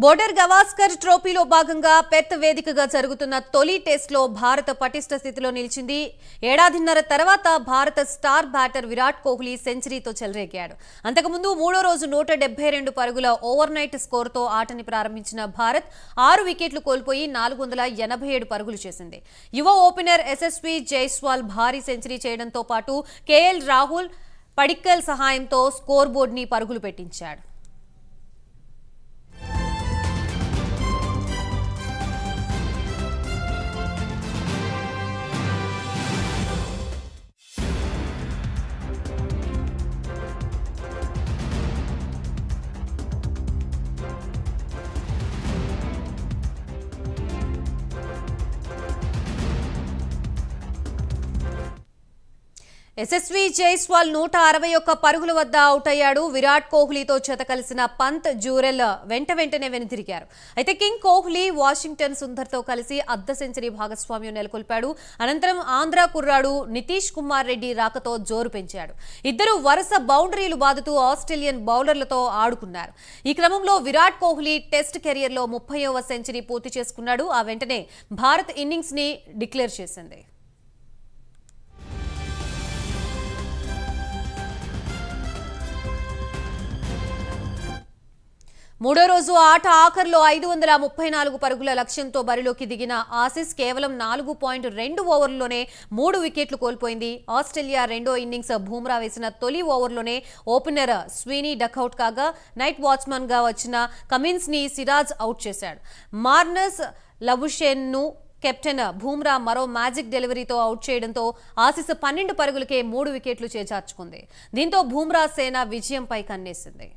Border Gavaskar ట్రోఫీలో భాగంగా Perth వేదికగా జరుగుతున్న తొలి టెస్ట్లో భారత పటిష్ట స్థితిలో నిలిచింది. ఏడాదిన్నర తర్వాత భారత స్టార్ బ్యాటర్ విరాట్ కోహ్లీ సెంచరీతో చెలరేగాడు. అంతకుముందు మూడో రోజు 172 పరుగుల ఓవర్ నైట్ స్కోర్తో ఆటని ప్రారంభించిన భారత్ 6 వికెట్లు కోల్పోయి 487 పరుగులు చేసింది. యువ ఓపెనర్ యశస్వి జైస్వాల్ భారీ సెంచరీ చేయడంతో పాటు కేఎల్ రాహుల్, పడిక్కల్ సహాయంతో స్కోర్ బోర్డుని పరుగులు పెట్టించాడు. యశస్వి జైస్వాల్ 161 పరుగుల వద్ద అవుట్ అయ్యాడు. విరాట్ కోహ్లీతో జత కలిసిన పంత్, జూరెల్ వెంటనే వెనుతిరిగారు. అయితే కింగ్ కోహ్లీ వాషింగ్టన్ సుందర్తో కలిసి అర్ధ సెంచరీ భాగస్వామ్యం నెలకొల్పాడు. అనంతరం ఆంధ్ర కుర్రాడు నితీష్ కుమార్ రెడ్డి రాకతో జోరు పెంచాడు. ఇద్దరు వరుస బౌండరీలు బాదుతూ ఆస్ట్రేలియన్ బౌలర్లతో ఆడుకున్నారు. ఈ క్రమంలో విరాట్ కోహ్లీ టెస్ట్ కెరియర్లో 30వ సెంచరీ పూర్తి చేసుకున్నాడు. ఆ వెంటనే భారత్ ఇన్నింగ్స్ ని డిక్లేర్ చేసింది. మూడో రోజు ఆట ఆఖర్లో 534 పరుగుల లక్ష్యంతో బరిలోకి దిగిన ఆసీస్ కేవలం 4.2 ఓవర్లలోనే 3 వికెట్లు కోల్పోయింది. ఆస్ట్రేలియా రెండో ఇన్నింగ్స్ బూమ్రా వేసిన తొలి ఓవర్లోనే ఓపెనర్ స్వీనీ డకౌట్ కాగా నైట్ వాచ్మన్ గా వచ్చిన కమిన్స్ ని సిరాజ్ అవుట్ చేశాడు. మార్నస్ లబుషేన్ ను కెప్టెన్ బూమ్రా మరో మ్యాజిక్ డెలివరీతో అవుట్ చేయడంతో ఆసీస్ 12 పరుగులకే 3 వికెట్లు చేజార్చుకుంది. దీంతో బూమ్రా సేన విజయంపై కన్నేసింది.